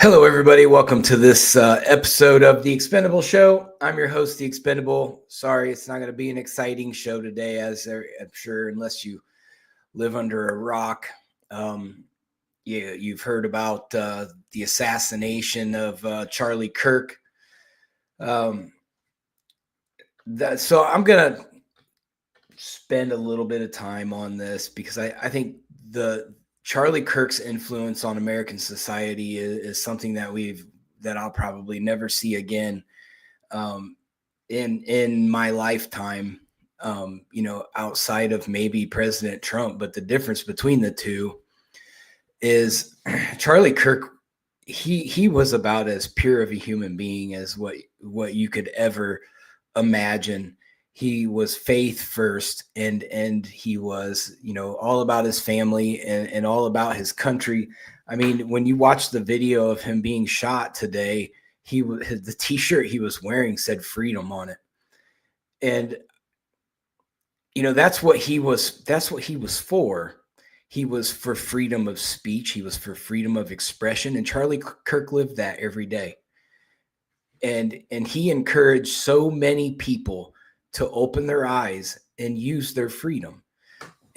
Hello, everybody. Welcome to this episode of The Expendable Show. I'm your host, The Expendable. Sorry, it's not going to be an exciting show today, as I'm sure, unless you live under a rock. You've heard about the assassination of Charlie Kirk. So I'm going to spend a little bit of time on this because I think the Charlie Kirk's influence on American society is something that I'll probably never see again in my lifetime. Outside of maybe President Trump, but the difference between the two is Charlie Kirk. He was about as pure of a human being as what you could ever imagine. He was faith first, and he was, all about his family and all about his country. I mean, when you watch the video of him being shot today, the T-shirt he was wearing said freedom on it. And, that's what he was for. He was for freedom of speech. He was for freedom of expression. And Charlie Kirk lived that every day. And he encouraged so many people to open their eyes and use their freedom.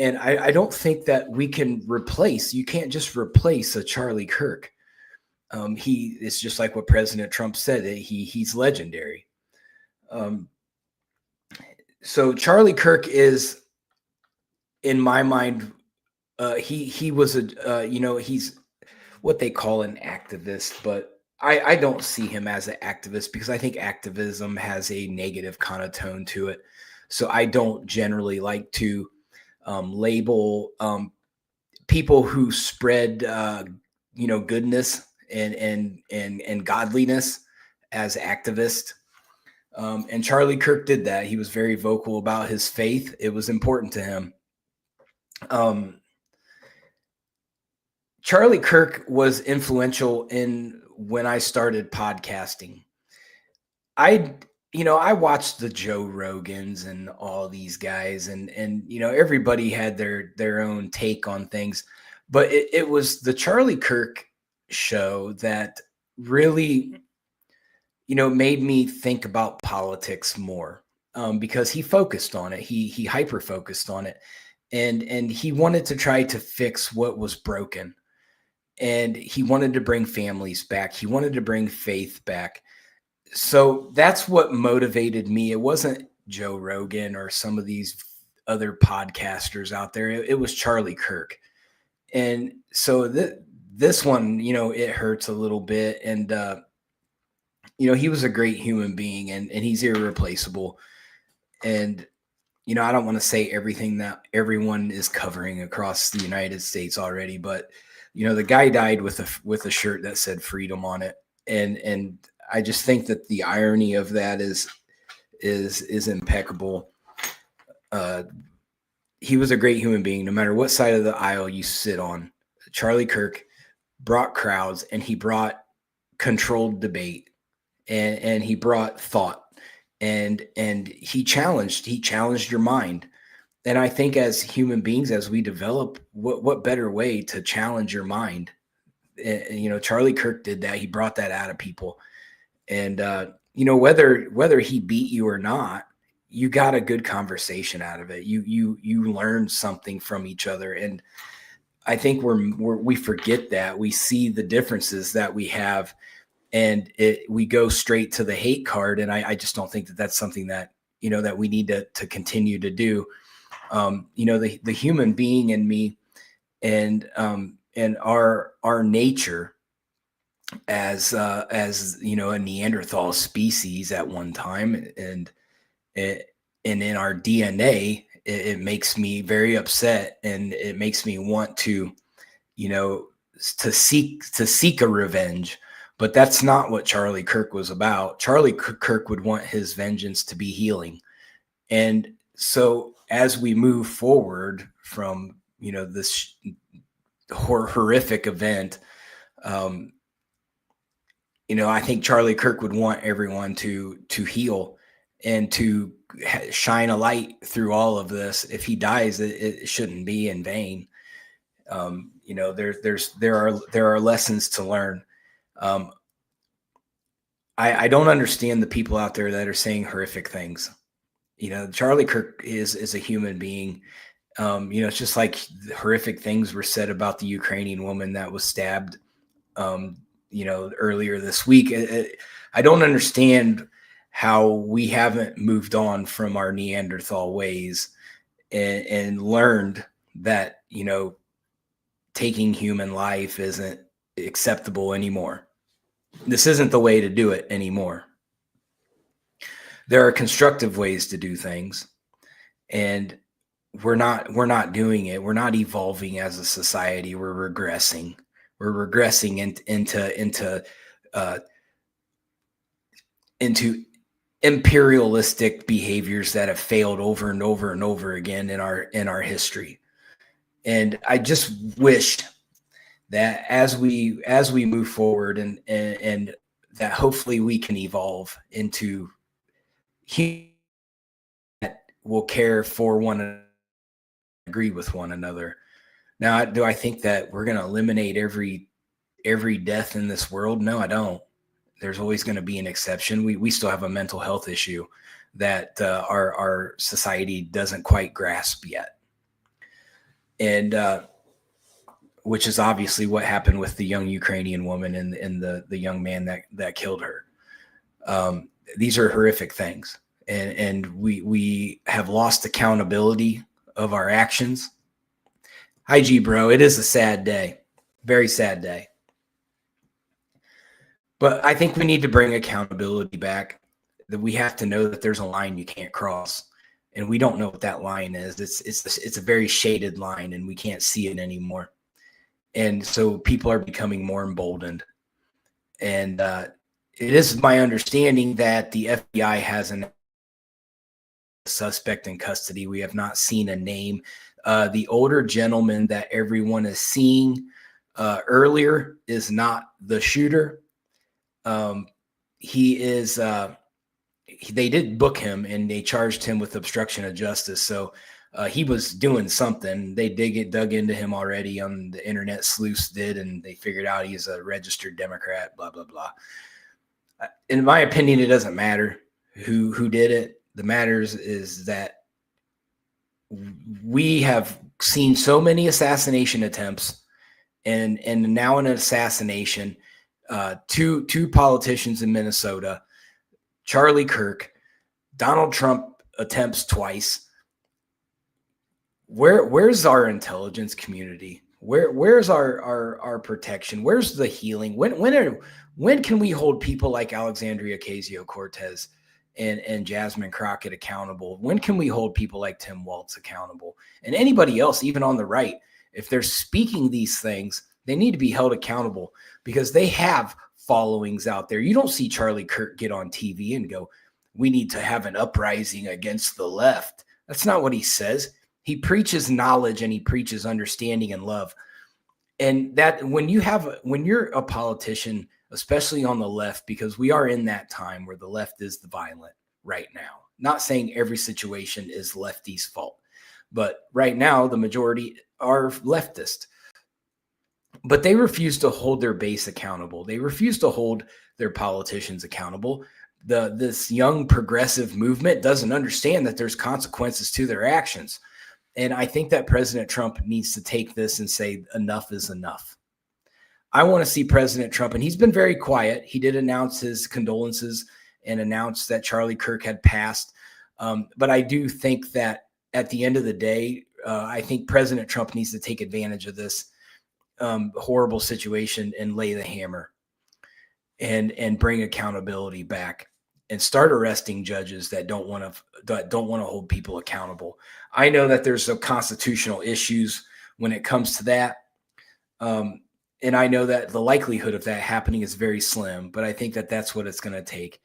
And I don't think that you can't just replace a Charlie Kirk. It's just like what President Trump said, that he's legendary. So Charlie Kirk is, in my mind, he was he's what they call an activist, but I don't see him as an activist because I think activism has a negative connotation to it. So I don't generally like to label people who spread goodness and godliness as activists. And Charlie Kirk did that. He was very vocal about his faith. It was important to him. Charlie Kirk was influential in when I started podcasting. I watched the Joe Rogans and all these guys, and everybody had their own take on things, but it was the Charlie Kirk show that really, made me think about politics more, because he focused on it. He hyper focused on it, and he wanted to try to fix what was broken. And he wanted to bring families back. He wanted to bring faith back. So that's what motivated me. It wasn't Joe Rogan or some of these other podcasters out there. It was Charlie Kirk. And so this one, it hurts a little bit. And, he was a great human being, and he's irreplaceable. And, I don't want to say everything that everyone is covering across the United States already, but the guy died with a shirt that said freedom on it. And I just think that the irony of that is impeccable. He was a great human being, no matter what side of the aisle you sit on. Charlie Kirk brought crowds, and he brought controlled debate, and he brought thought, and he challenged your mind. And I think as human beings, as we develop, what better way to challenge your mind? Charlie Kirk did that. He brought that out of people. And, whether he beat you or not, you got a good conversation out of it. You learned something from each other. And I think we forget that. We see the differences that we have, and we go straight to the hate card. And I just don't think that that's something that, that we need to continue to do. The human being in me, and our nature as a Neanderthal species at one time, and in our DNA, it makes me very upset, and it makes me want to seek a revenge. But that's not what Charlie Kirk was about. Charlie Kirk would want his vengeance to be healing. And so as we move forward from, this horrific event, I think Charlie Kirk would want everyone to heal and to shine a light through all of this. If he dies, it shouldn't be in vain. There are lessons to learn. Um, I don't understand the people out there that are saying horrific things. Charlie Kirk is a human being. It's just like horrific things were said about the Ukrainian woman that was stabbed, earlier this week. I don't understand how we haven't moved on from our Neanderthal ways and learned that, taking human life isn't acceptable anymore. This isn't the way to do it anymore. There are constructive ways to do things, and we're not doing it. We're not evolving as a society. We're regressing. We're regressing into imperialistic behaviors that have failed over and over and over again in our history. And I just wish that as we move forward and that hopefully we can evolve into humans that will care for one another, agree with one another. Now, do I think that we're going to eliminate every death in this world? No, I don't. There's always going to be an exception. We still have a mental health issue that our society doesn't quite grasp yet, and which is obviously what happened with the young Ukrainian woman and the young man that killed her. These are horrific things, and we have lost accountability of our actions. Hi, G, bro. It is a sad day, very sad day. But I think we need to bring accountability back. That we have to know that there's a line you can't cross, and we don't know what that line is. It's a very shaded line, and we can't see it anymore. And so people are becoming more emboldened. And it is my understanding that the FBI has a suspect in custody. We have not seen a name. The older gentleman that everyone is seeing earlier is not the shooter. He is. They did book him, and they charged him with obstruction of justice. So he was doing something. They dug into him already on the internet. Sleuths did, and they figured out he's a registered Democrat. Blah blah blah. In my opinion, it doesn't matter who did it. The matters is that we have seen so many assassination attempts, and now an assassination. Two politicians in Minnesota, Charlie Kirk, Donald Trump attempts twice. Where's our intelligence community? Where's our protection? Where's the healing? When can we hold people like Alexandria Ocasio-Cortez and Jasmine Crockett accountable? When can we hold people like Tim Walz accountable? And anybody else, even on the right, if they're speaking these things, they need to be held accountable because they have followings out there. You don't see Charlie Kirk get on TV and go, "We need to have an uprising against the left." That's not what he says. He preaches knowledge and he preaches understanding and love. And that when you're a politician, especially on the left, because we are in that time where the left is the violent right now. Not saying every situation is lefty's fault, but right now the majority are leftist. But they refuse to hold their base accountable. They refuse to hold their politicians accountable. This young progressive movement doesn't understand that there's consequences to their actions. And I think that President Trump needs to take this and say enough is enough. I want to see President Trump, and he's been very quiet. He did announce his condolences and announce that Charlie Kirk had passed. But I do think that at the end of the day, I think President Trump needs to take advantage of this horrible situation and lay the hammer and bring accountability back and start arresting judges that don't want to hold people accountable. I know that there's some constitutional issues when it comes to that. And I know that the likelihood of that happening is very slim, but I think that that's what it's going to take.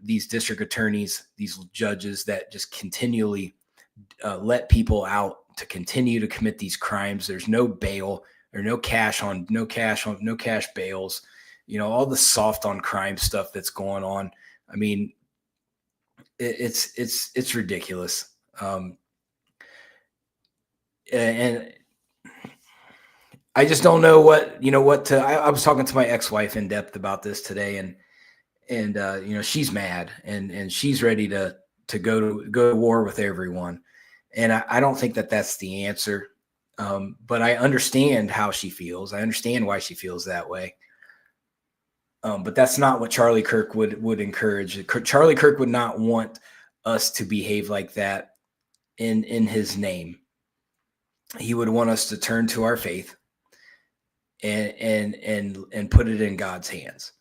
These district attorneys, these judges that just continually let people out to continue to commit these crimes. There's no bail or no cash bails, all the soft on crime stuff that's going on. I mean, it's ridiculous. And I just don't know what to. I was talking to my ex-wife in depth about this today, and she's mad and she's ready to go to war with everyone, and I don't think that that's the answer. But I understand how she feels. I understand why she feels that way. But that's not what Charlie Kirk would encourage. Charlie Kirk would not want us to behave like that in his name. He would want us to turn to our faith and put it in God's hands.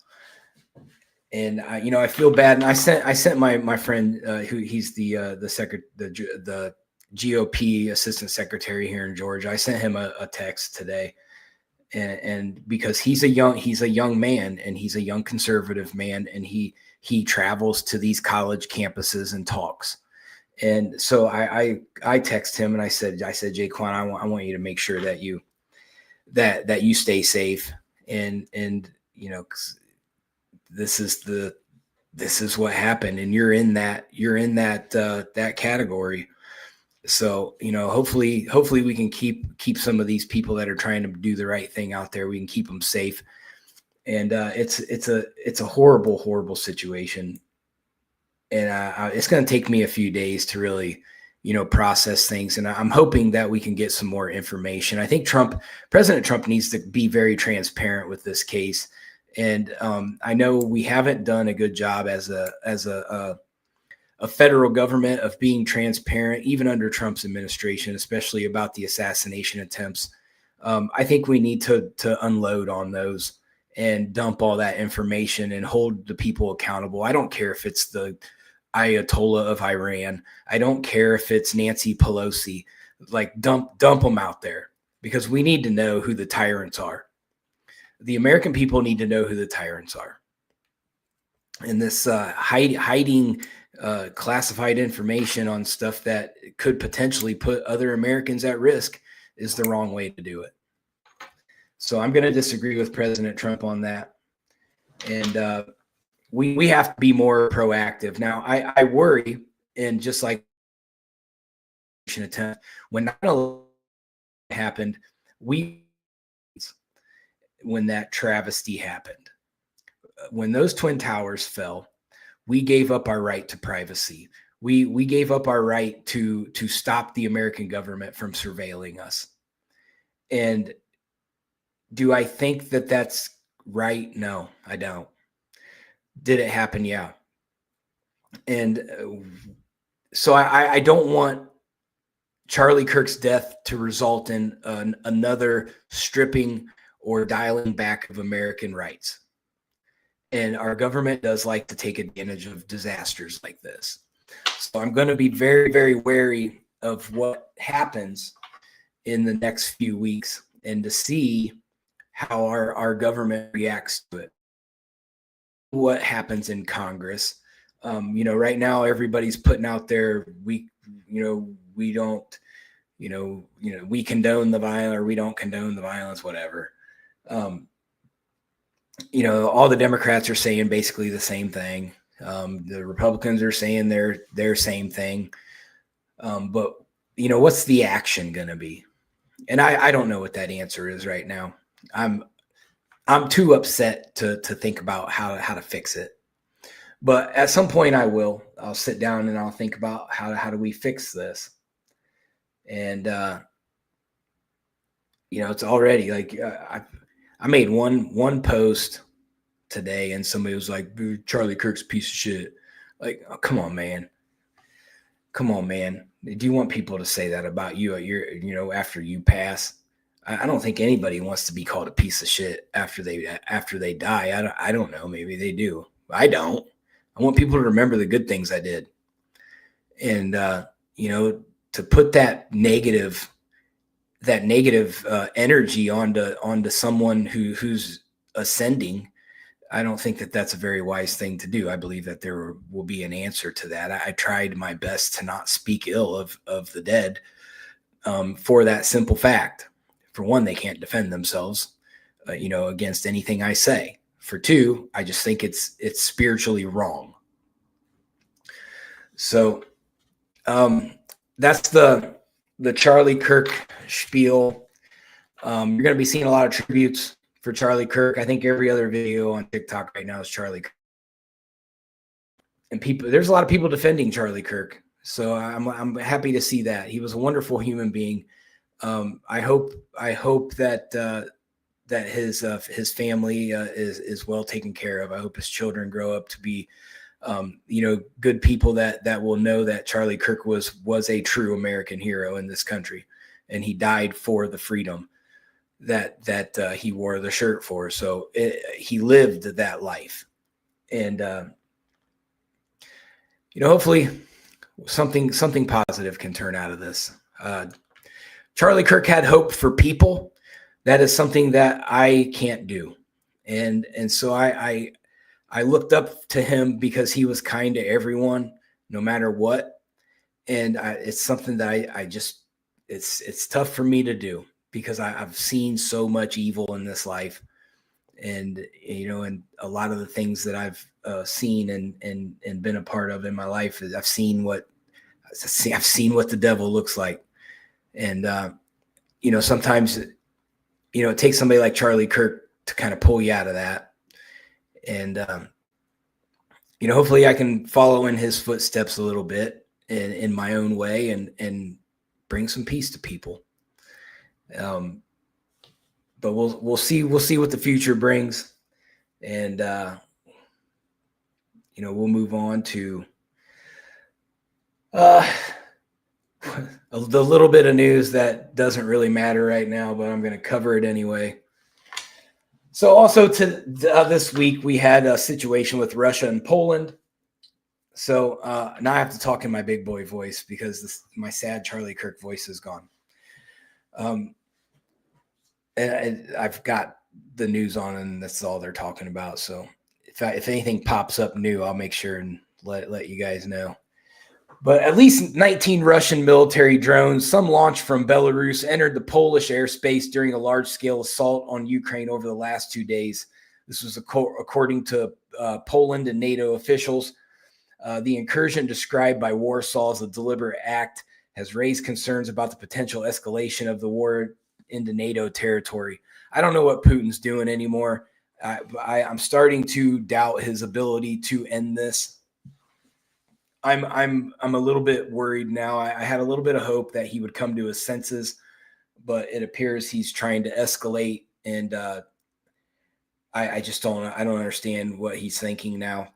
And I feel bad. And I sent my friend who he's the GOP assistant secretary here in Georgia. I sent him a text today, and because he's a young man, and he's a young conservative man, and he travels to these college campuses and talks. And so I text him and I said, Jaquan, I want you to make sure that you stay safe, and this is what happened, and you're in that category. So hopefully we can keep some of these people that are trying to do the right thing out there. We can keep them safe. And it's a horrible situation, and it's going to take me a few days to really process things, and I'm hoping that we can get some more information. I think President Trump needs to be very transparent with this case. And I know we haven't done a good job as a federal government of being transparent, even under Trump's administration, especially about the assassination attempts. I think we need to unload on those and dump all that information and hold the people accountable. I don't care if it's the Ayatollah of Iran. I don't care if it's Nancy Pelosi. Like dump them out there, because we need to know who the tyrants are. The American people need to know who the tyrants are. And this hiding classified information on stuff that could potentially put other Americans at risk is the wrong way to do it. So I'm going to disagree with President Trump on that. And we have to be more proactive. Now, I worry, and just like attempt, when 9/11 happened, when that travesty happened, when those Twin Towers fell, we gave up our right to privacy. We gave up our right to stop the American government from surveilling us. And do I think that that's right? No, I don't. Did it happen? Yeah. And so I don't want Charlie Kirk's death to result in another stripping or dialing back of American rights. And our government does like to take advantage of disasters like this. So I'm going to be very, very wary of what happens in the next few weeks, and to see how our government reacts to it. What happens in Congress. Right now everybody's putting out there, we don't, we condone the violence, or we don't condone the violence, whatever. All the Democrats are saying basically the same thing. The Republicans are saying their same thing. But what's the action going to be? And I don't know what that answer is right now. I'm too upset to think about how to fix it. But at some point I'll sit down and I'll think about how do we fix this? And it's already like I made one post today, and somebody was like, Charlie Kirk's a piece of shit. Like, oh, come on, man. Do you want people to say that about you at after you pass? I don't think anybody wants to be called a piece of shit after they die. I don't know. Maybe they do. I don't. I want people to remember the good things I did. And, to put that negative energy onto someone who's ascending, I don't think that that's a very wise thing to do. I believe that there will be an answer to that. I tried my best to not speak ill of the dead, for that simple fact. For one, they can't defend themselves, against anything I say. For two, I just think it's spiritually wrong. So that's the Charlie Kirk spiel. You're going to be seeing a lot of tributes for Charlie Kirk. I think every other video on TikTok right now is Charlie Kirk. And there's a lot of people defending Charlie Kirk. So I'm happy to see that. He was a wonderful human being. I hope that that his family is well taken care of. I hope his children grow up to be good people that will know that Charlie Kirk was a true American hero in this country, and he died for the freedom that he wore the shirt for. So he lived that life, and hopefully something positive can turn out of this. Charlie Kirk had hope for people. That is something that I can't do, and so I looked up to him because he was kind to everyone, no matter what. And it's something that I just, it's tough for me to do because I've seen so much evil in this life. And, and a lot of the things that I've seen and been a part of in my life is I've seen what the devil looks like. And, sometimes, it takes somebody like Charlie Kirk to kind of pull you out of that. And, hopefully I can follow in his footsteps a little bit in my own way and bring some peace to people. But we'll see what the future brings. And, we'll move on to, the little bit of news that doesn't really matter right now, but I'm going to cover it anyway. So also this week, we had a situation with Russia and Poland. So now I have to talk in my big boy voice because my sad Charlie Kirk voice is gone. And I've got the news on, and that's all they're talking about. So if anything pops up new, I'll make sure and let you guys know. But at least 19 Russian military drones, some launched from Belarus, entered the Polish airspace during a large-scale assault on Ukraine over the last 2 days. This was according to Poland and NATO officials. The incursion, described by Warsaw as a deliberate act, has raised concerns about the potential escalation of the war into NATO territory. I don't know what Putin's doing anymore. I'm starting to doubt his ability to end this. I'm a little bit worried now. I had a little bit of hope that he would come to his senses, but it appears he's trying to escalate, and I don't understand what he's thinking now.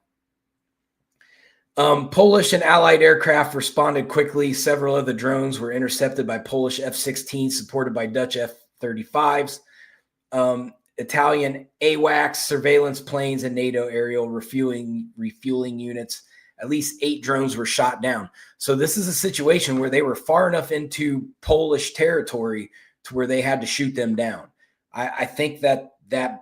Polish and Allied aircraft responded quickly. Several of the drones were intercepted by Polish F-16s, supported by Dutch F-35s. Italian AWACS surveillance planes and NATO aerial refueling units. At least 8 drones were shot down. So this is a situation where they were far enough into Polish territory to where they had to shoot them down. I think that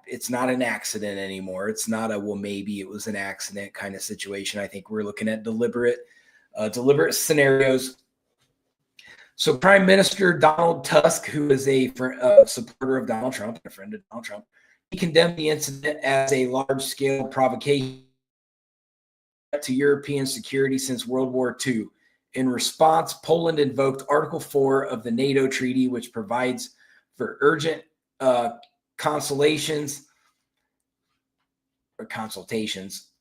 it's not an accident anymore. It's not maybe it was an accident kind of situation. I think we're looking at deliberate scenarios. So Prime Minister Donald Tusk, who is a supporter of Donald Trump, a friend of Donald Trump, he condemned the incident as a large-scale provocation to European security since World War II. In response, Poland invoked Article 4 of the NATO treaty, which provides for urgent consultations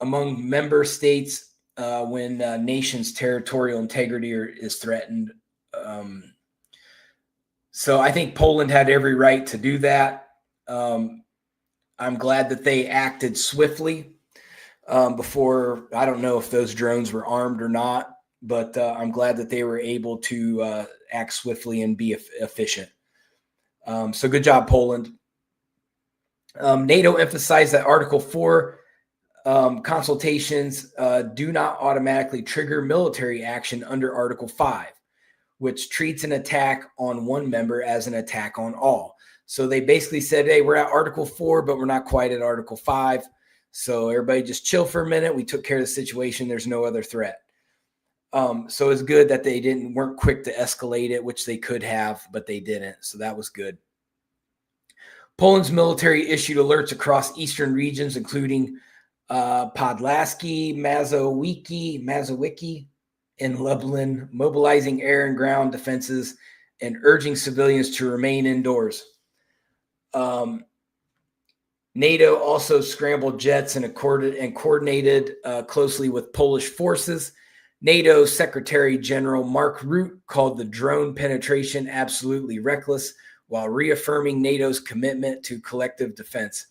among member states when nations' territorial integrity is threatened. So I think Poland had every right to do that. I'm glad that they acted swiftly. Before, I don't know if those drones were armed or not, but I'm glad that they were able to act swiftly and be efficient. So good job, Poland. NATO emphasized that Article 4 consultations do not automatically trigger military action under Article 5, which treats an attack on one member as an attack on all. So they basically said, hey, we're at Article 4, but we're not quite at Article 5. So everybody just chill for a minute. We took care of the situation. There's no other threat. So it's good that they weren't quick to escalate it, which they could have, but they didn't. So that was good. Poland's military issued alerts across eastern regions, including Podlaski, Mazowiecki, and Lublin, mobilizing air and ground defenses and urging civilians to remain indoors. NATO also scrambled jets and coordinated closely with Polish forces. NATO Secretary General Mark Rutte called the drone penetration absolutely reckless, while reaffirming NATO's commitment to collective defense.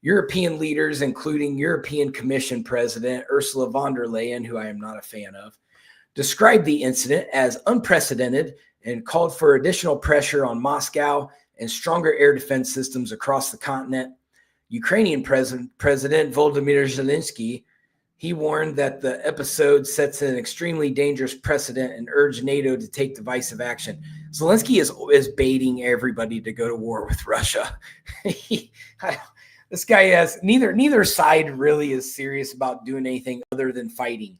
European leaders, including European Commission President Ursula von der Leyen, who I am not a fan of, described the incident as unprecedented and called for additional pressure on Moscow and stronger air defense systems across the continent. Ukrainian President Volodymyr Zelensky, he warned that the episode sets an extremely dangerous precedent and urged NATO to take divisive action. Zelensky is baiting everybody to go to war with Russia. This guy has neither side really is serious about doing anything other than fighting.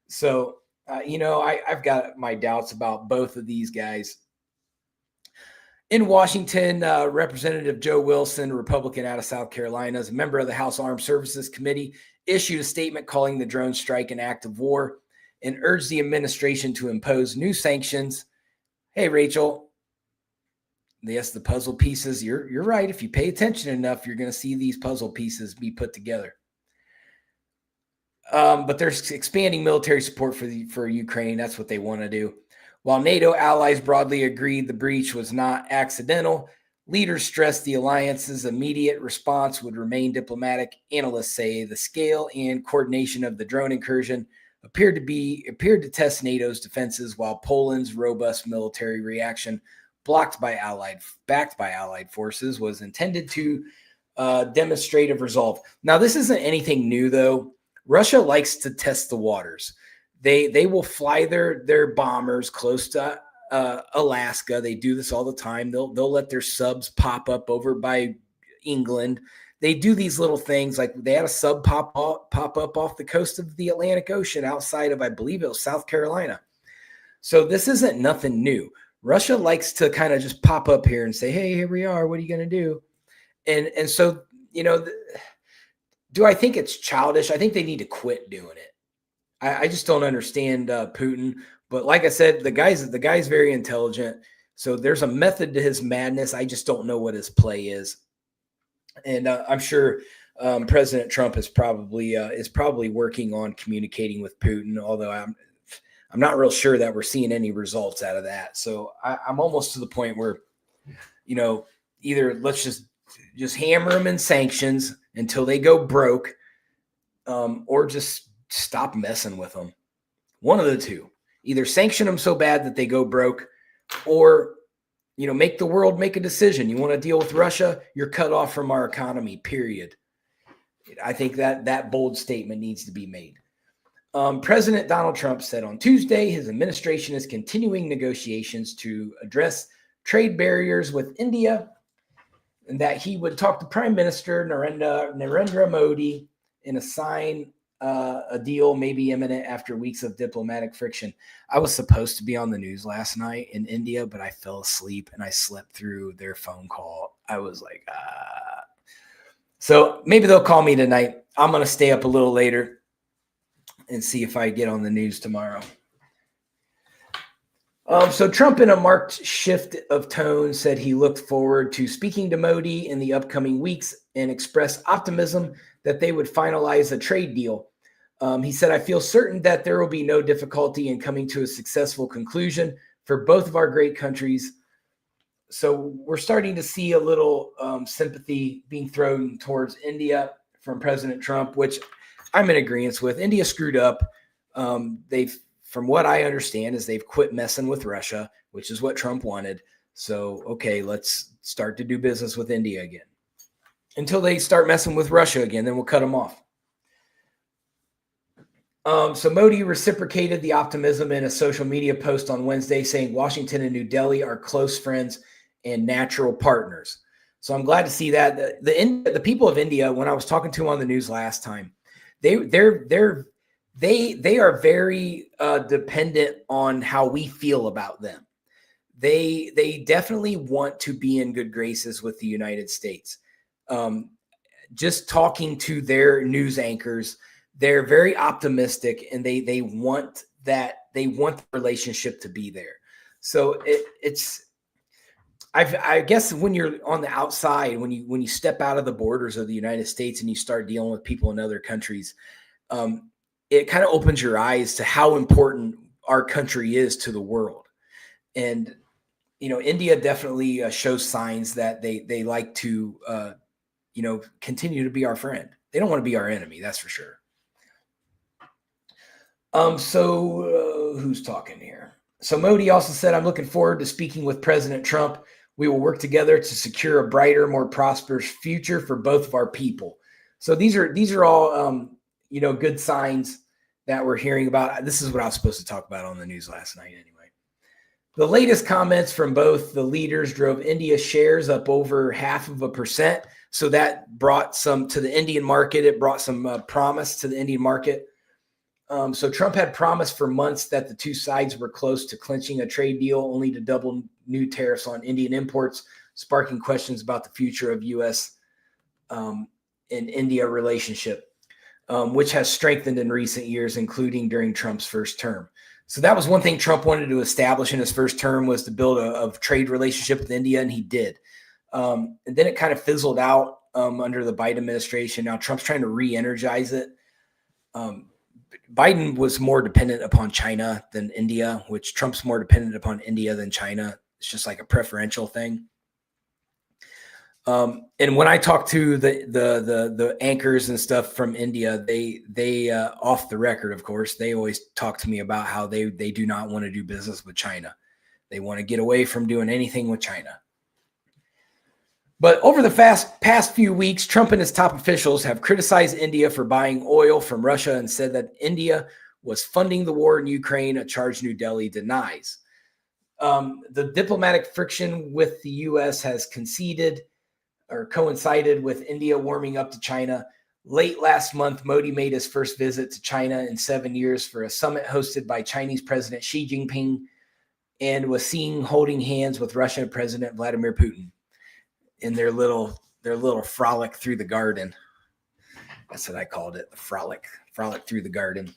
So, I've got my doubts about both of these guys. In Washington, Representative Joe Wilson, Republican out of South Carolina, as a member of the House Armed Services Committee, issued a statement calling the drone strike an act of war and urged the administration to impose new sanctions. Hey, Rachel. Yes, the puzzle pieces, you're right. If you pay attention enough, you're going to see these puzzle pieces be put together. But there's expanding military support for Ukraine. That's what they want to do. While NATO allies broadly agreed the breach was not accidental, leaders stressed the alliance's immediate response would remain diplomatic. Analysts say the scale and coordination of the drone incursion appeared to test NATO's defenses, while Poland's robust military reaction, backed by allied forces, was intended to demonstrate a resolve. Now, this isn't anything new, though. Russia likes to test the waters. They will fly their bombers close to Alaska. They do this all the time. They'll let their subs pop up over by England. They do these little things, like they had a sub pop up off the coast of the Atlantic Ocean outside of, I believe it was South Carolina. So this isn't nothing new. Russia likes to kind of just pop up here and say, hey, here we are. What are you going to do? And so, do I think it's childish? I think they need to quit doing it. I just don't understand Putin. But like I said, the guy's very intelligent. So there's a method to his madness. I just don't know what his play is. And I'm sure President Trump is probably working on communicating with Putin, although I'm not real sure that we're seeing any results out of that. So I'm almost to the point where, either let's just hammer them in sanctions until they go broke, or just stop messing with them. One of the two. Either sanction them so bad that they go broke, or make the world make a decision. You want to deal with Russia, you're cut off from our economy, period. I think that bold statement needs to be made. President Donald Trump said on Tuesday his administration is continuing negotiations to address trade barriers with India, and that he would talk to Prime Minister Narendra Modi and assign a deal maybe imminent after weeks of diplomatic friction. I was supposed to be on the news last night in India, but I fell asleep and I slept through their phone call. I was like, So maybe they'll call me tonight. I'm going to stay up a little later and see if I get on the news tomorrow. So Trump, in a marked shift of tone, said he looked forward to speaking to Modi in the upcoming weeks and expressed optimism that they would finalize a trade deal. He said, I feel certain that there will be no difficulty in coming to a successful conclusion for both of our great countries. So we're starting to see a little sympathy being thrown towards India from President Trump, which I'm in agreement with. India screwed up. From what I understand, is they've quit messing with Russia, which is what Trump wanted. So, okay, let's start to do business with India again. Until they start messing with Russia again, then we'll cut them off. So Modi reciprocated the optimism in a social media post on Wednesday, saying Washington and New Delhi are close friends and natural partners. So I'm glad to see that. The people of India, when I was talking to them on the news last time, they are very dependent on how we feel about them. They definitely want to be in good graces with the United States. Just talking to their news anchors, they're very optimistic, and they want the relationship to be there. So I guess when you're on the outside, when you step out of the borders of the United States and you start dealing with people in other countries, it kind of opens your eyes to how important our country is to the world. And India definitely shows signs that they like to continue to be our friend. They don't want to be our enemy, that's for sure. Who's talking here? So Modi also said, I'm looking forward to speaking with President Trump. We will work together to secure a brighter, more prosperous future for both of our people. So these are all good signs that we're hearing about. This is what I was supposed to talk about on the news last night anyway. The latest comments from both the leaders drove India shares up over 0.5%. So that brought some to the Indian market. It brought some promise to the Indian market. So Trump had promised for months that the two sides were close to clinching a trade deal, only to double new tariffs on Indian imports, sparking questions about the future of U.S. And India relationship, which has strengthened in recent years, including during Trump's first term. So that was one thing Trump wanted to establish in his first term, was to build a trade relationship with India, and he did. And then it kind of fizzled out under the Biden administration. Now Trump's trying to re-energize it. Biden was more dependent upon China than India, which Trump's more dependent upon India than China. It's just like a preferential thing. And when I talk to the anchors and stuff from India, they off the record, of course, they always talk to me about how they do not want to do business with China. They want to get away from doing anything with China. But over the past few weeks, Trump and his top officials have criticized India for buying oil from Russia and said that India was funding the war in Ukraine, a charge New Delhi denies. The diplomatic friction with the U.S. has coincided with India warming up to China. Late last month, Modi made his first visit to China in 7 years for a summit hosted by Chinese President Xi Jinping, and was seen holding hands with Russian President Vladimir Putin in their little frolic through the garden. That's what I called it, the frolic through the garden.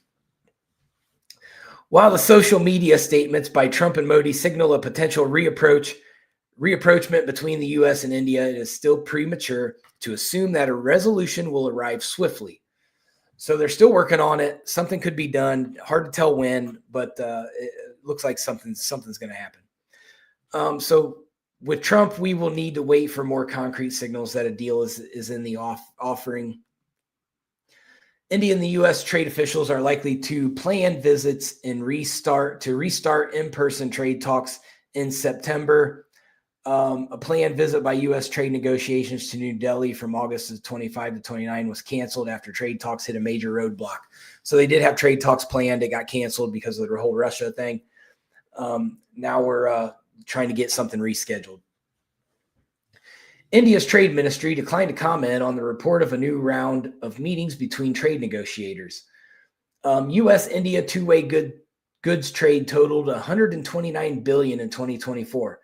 While the social media statements by Trump and Modi signal a potential reapproachment between the U.S. and India, it is still premature to assume that a resolution will arrive swiftly. So they're still working on it. Something could be done. Hard to tell when, but it looks like something's going to happen. So with Trump, we will need to wait for more concrete signals that a deal is in the offering. India and the U.S. trade officials are likely to plan visits and restart in-person trade talks in September. A planned visit by U.S. trade negotiations to New Delhi from August 25 to 29 was canceled after trade talks hit a major roadblock. So they did have trade talks planned. It got canceled because of the whole Russia thing. Now we're trying to get something rescheduled. India's trade ministry declined to comment on the report of a new round of meetings between trade negotiators. U.S.-India two-way goods trade totaled $129 billion in 2024.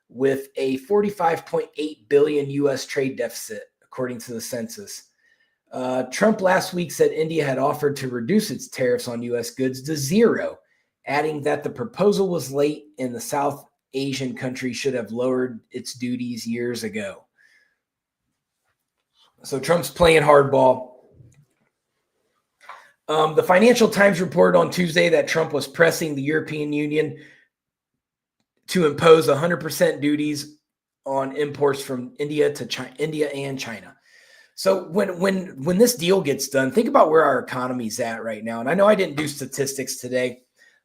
With a $45.8 billion U.S. trade deficit, according to the census. Trump last week said India had offered to reduce its tariffs on U.S. goods to zero, adding that the proposal was late and the South Asian country should have lowered its duties years ago. So Trump's playing hardball. The Financial Times reported on Tuesday that Trump was pressing the European Union to impose 100% duties on imports from India and China. So when this deal gets done, think about where our economy's at right now. And I know I didn't do statistics today,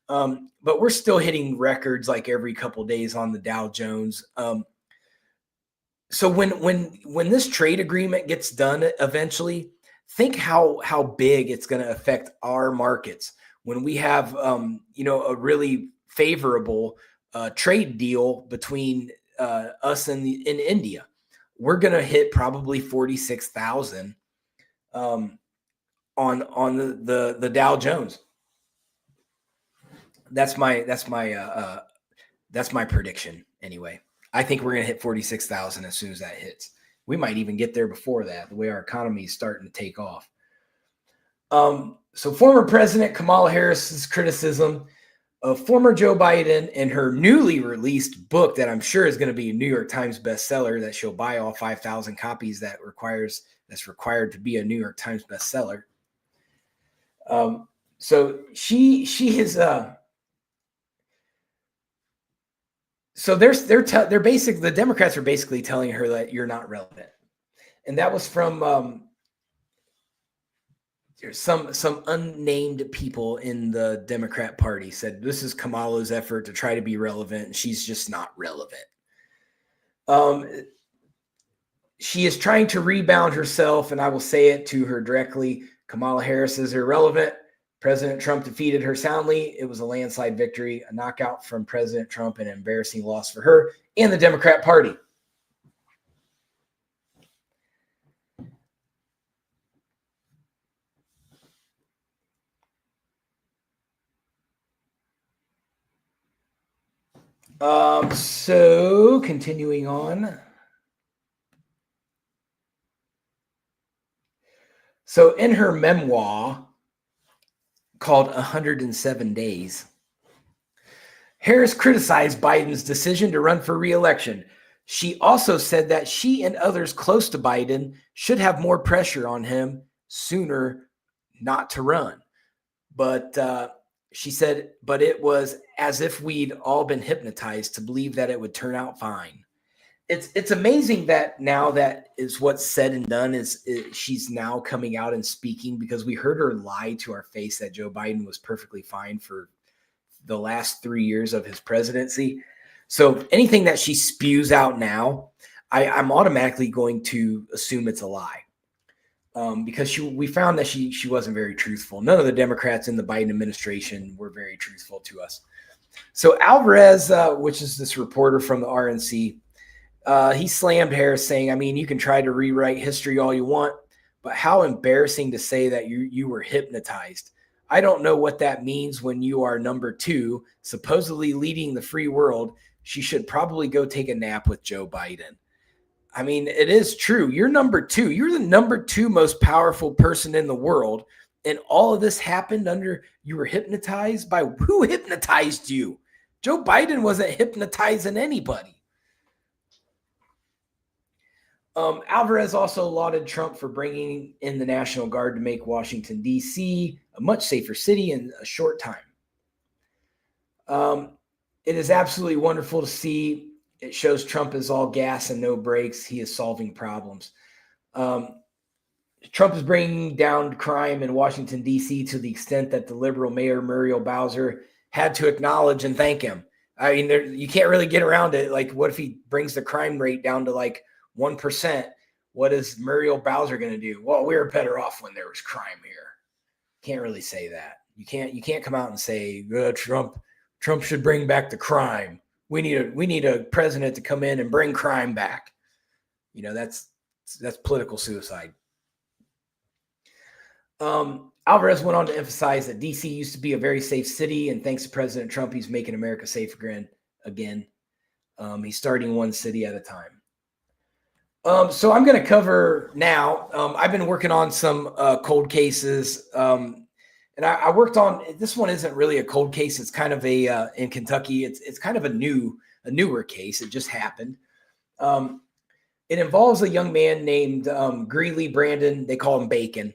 but we're still hitting records like every couple of days on the Dow Jones. So when this trade agreement gets done eventually, think how big it's going to affect our markets when we have a really favorable trade deal between us and in India. We're going to hit probably 46,000 on the Dow Jones. That's my prediction anyway. I think we're going to hit 46,000 as soon as that hits. We might even get there before that, the way our economy is starting to take off. So former President Kamala Harris's criticism Former Joe Biden in her newly released book that I'm sure is going to be a New York Times bestseller that she'll buy all 5,000 copies that's required to be a New York Times bestseller. So she is so they're basically, the Democrats are basically telling her that you're not relevant, and that was from some unnamed people in the Democrat Party said this is Kamala's effort to try to be relevant, and she's just not relevant. She is trying to rebound herself, and I will say it to her directly. Kamala Harris is irrelevant. President Trump defeated her soundly. It was a landslide victory, a knockout from President Trump, an embarrassing loss for her and the Democrat Party. So continuing on. So in her memoir called 107 Days, Harris criticized Biden's decision to run for re-election. She also said that she and others close to Biden should have more pressure on him sooner not to run. But she said, but it was as if we'd all been hypnotized to believe that it would turn out fine. It's amazing that now that is what's said and done is she's now coming out and speaking, because we heard her lie to our face that Joe Biden was perfectly fine for the last 3 years of his presidency. So anything that she spews out now, I'm automatically going to assume it's a lie. Because we found that she wasn't very truthful. None of the Democrats in the Biden administration were very truthful to us. So Alvarez, which is this reporter from the RNC, he slammed Harris, saying, I mean, you can try to rewrite history all you want, but how embarrassing to say that you were hypnotized. I don't know what that means when you are number 2, supposedly leading the free world. She should probably go take a nap with Joe Biden. I mean, it is true. You're number 2. You're the number 2 most powerful person in the world. And all of this happened you were hypnotized by who hypnotized you? Joe Biden wasn't hypnotizing anybody. Alvarez also lauded Trump for bringing in the National Guard to make Washington, D.C. a much safer city in a short time. It is absolutely wonderful to see. It shows Trump is all gas and no brakes. He is solving problems. Trump is bringing down crime in Washington, D.C. to the extent that the liberal mayor, Muriel Bowser, had to acknowledge and thank him. I mean, you can't really get around it. Like, what if he brings the crime rate down to like 1%? What is Muriel Bowser going to do? Well, we were better off when there was crime here. Can't really say that. You can't come out and say Trump should bring back the crime. We need a president to come in and bring crime back. You know, that's political suicide. Alvarez went on to emphasize that D.C. used to be a very safe city, and thanks to President Trump, he's making America safe again. He's starting one city at a time. So I'm going to cover now. I've been working on some cold cases, and I worked on this one. Isn't really a cold case. It's kind of a in Kentucky. It's kind of a newer case. It just happened. It involves a young man named Greeley Brandon. They call him Bacon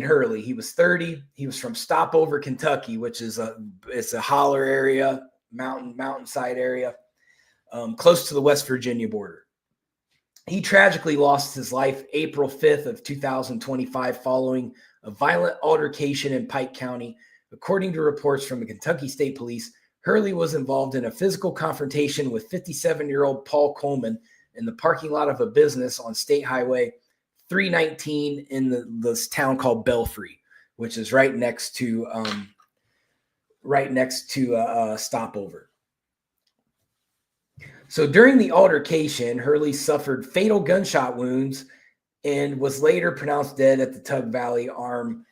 Hurley. He was 30. He was from Stopover, Kentucky, which is it's a holler area, mountainside area, close to the West Virginia border. He tragically lost his life April 5th of 2025 following a violent altercation in Pike County. According to reports from the Kentucky State Police, Hurley was involved in a physical confrontation with 57-year-old Paul Coleman in the parking lot of a business on State Highway 319 in this town called Belfry, which is right next to Stopover. So during the altercation, Hurley suffered fatal gunshot wounds and was later pronounced dead at the Tug Valley ARH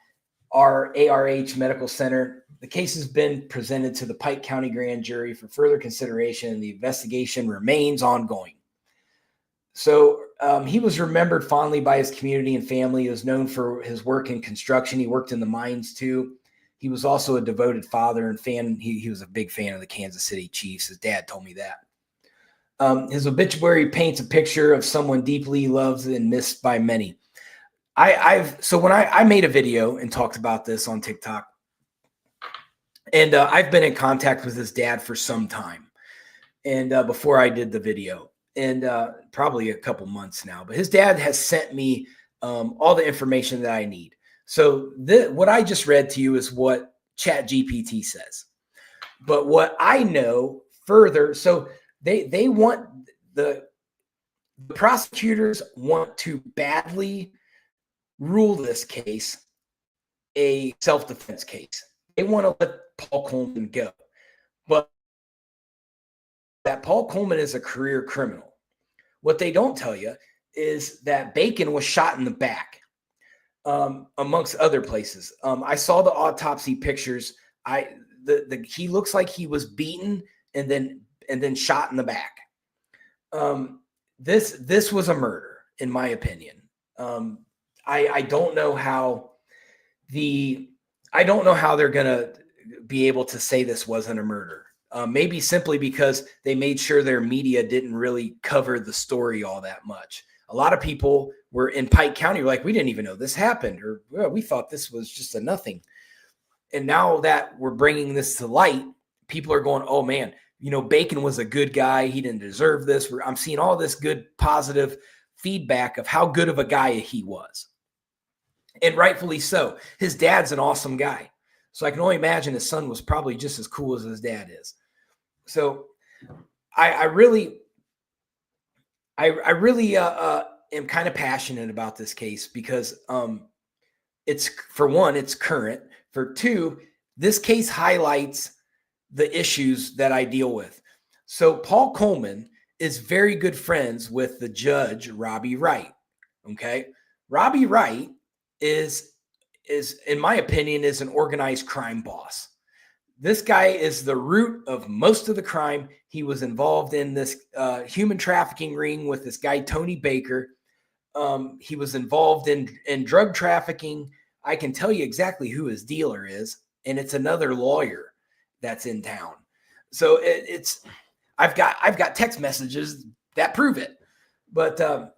Medical Center. The case has been presented to the Pike County Grand Jury for further consideration, and the investigation remains ongoing. So he was remembered fondly by his community and family. He was known for his work in construction. He worked in the mines too. He was also a devoted father and fan. He was a big fan of the Kansas City Chiefs. His dad told me that. His obituary paints a picture of someone deeply loved and missed by many. So when I made a video and talked about this on TikTok, and I've been in contact with his dad for some time, and before I did the video, and probably a couple months now. But his dad has sent me all the information that I need. So what I just read to you is what ChatGPT says. But what I know further, so they want the prosecutors want to badly rule this case a self-defense case. They want to let Paul Coleman go. But that Paul Coleman is a career criminal. What they don't tell you is that Bacon was shot in the back, amongst other places. I saw the autopsy pictures. He looks like he was beaten and then shot in the back. This was a murder, in my opinion. I don't know how they're gonna be able to say this wasn't a murder. Maybe simply because they made sure their media didn't really cover the story all that much. A lot of people were in Pike County were like, we didn't even know this happened, or well, we thought this was just a nothing. And now that we're bringing this to light, people are going, oh man, Bacon was a good guy. He didn't deserve this. I'm seeing all this good, positive feedback of how good of a guy he was. And rightfully so. His dad's an awesome guy. So I can only imagine his son was probably just as cool as his dad is. So I really am kind of passionate about this case because it's, for one, it's current. For two, this case highlights the issues that I deal with. So Paul Coleman is very good friends with the judge, Robbie Wright. Okay. Robbie Wright is, in my opinion, is an organized crime boss. This guy is the root of most of the crime. He was involved in this human trafficking ring with this guy, Tony Baker. He was involved in drug trafficking. I can tell you exactly who his dealer is, and it's another lawyer that's in town. So I've got text messages that prove it. But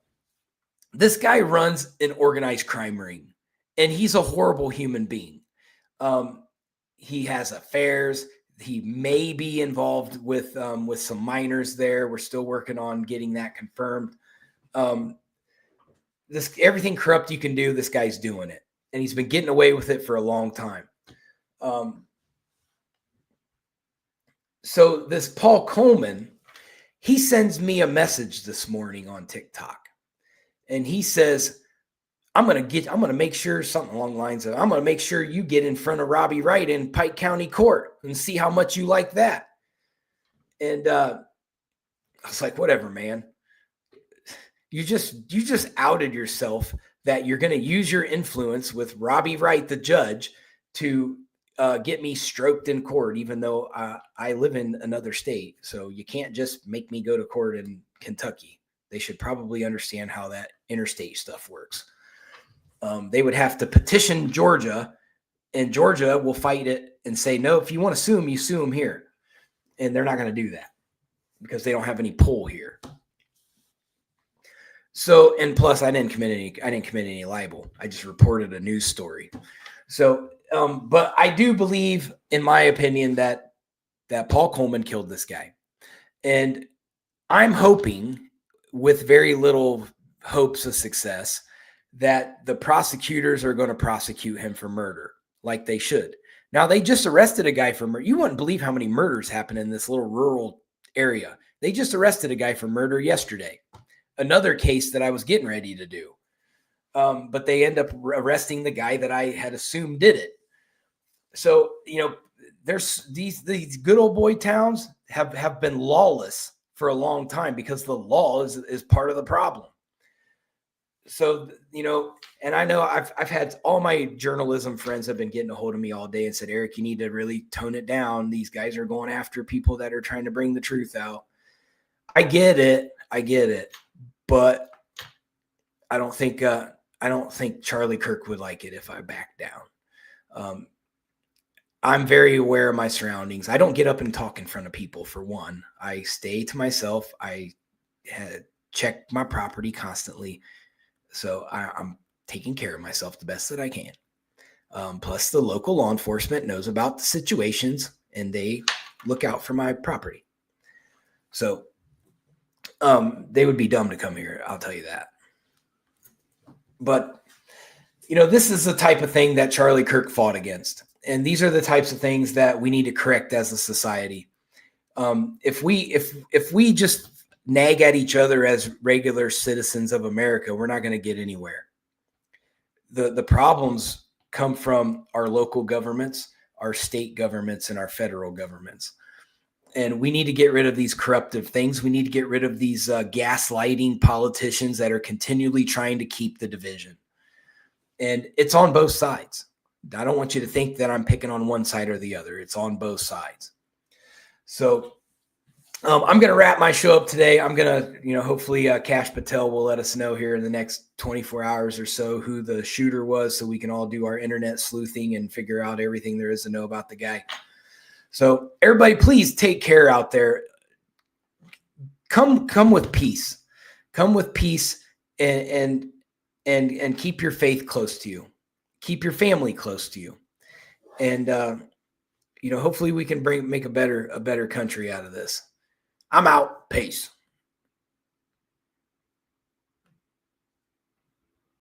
this guy runs an organized crime ring, and he's a horrible human being. He has affairs. He may be involved with some minors there. We're still working on getting that confirmed. Everything corrupt you can do, this guy's doing it. And he's been getting away with it for a long time. So this Paul Coleman, he sends me a message this morning on TikTok. And he says, I'm going to make sure something along the lines of, I'm going to make sure you get in front of Robbie Wright in Pike County Court and see how much you like that. And I was like, whatever, man. You just outed yourself that you're going to use your influence with Robbie Wright, the judge, to get me stroked in court, even though I live in another state. So you can't just make me go to court in Kentucky. They should probably understand how that interstate stuff works. They would have to petition Georgia, and Georgia will fight it and say, no, if you want to sue them, you sue them here. And they're not going to do that because they don't have any pull here. So, and plus I didn't commit any libel. I just reported a news story. So, but I do believe, in my opinion, that Paul Coleman killed this guy. And I'm hoping, with very little hopes of success, that the prosecutors are going to prosecute him for murder, like they should. Now, they just arrested a guy for murder. You wouldn't believe how many murders happen in this little rural area. They just arrested a guy for murder yesterday. Another case that I was getting ready to do. But they end up arresting the guy that I had assumed did it. So, there's these good old boy towns have been lawless for a long time because the law is part of the problem. So, and I know I've had all my journalism friends have been getting a hold of me all day and said, Eric, you need to really tone it down. These guys are going after people that are trying to bring the truth out. I get it. But I don't think Charlie Kirk would like it if I back down. I'm very aware of my surroundings. I don't get up and talk in front of people, for one. I stay to myself. I check my property constantly. So I'm taking care of myself the best that I can. Plus, the local law enforcement knows about the situations and they look out for my property. So they would be dumb to come here. I'll tell you that. But, this is the type of thing that Charlie Kirk fought against. And these are the types of things that we need to correct as a society. If we just nag at each other as regular citizens of America, we're not going to get anywhere. The problems come from our local governments, our state governments, and our federal governments. And we need to get rid of these corruptive things. We need to get rid of these gaslighting politicians that are continually trying to keep the division. And it's on both sides. I don't want you to think that I'm picking on one side or the other. It's on both sides. So I'm going to wrap my show up today. I'm going to, hopefully Kash Patel will let us know here in the next 24 hours or so who the shooter was, so we can all do our internet sleuthing and figure out everything there is to know about the guy. So everybody, please take care out there. Come with peace. Come with peace and keep your faith close to you. Keep your family close to you. And hopefully we can make a better country out of this. I'm out. Peace.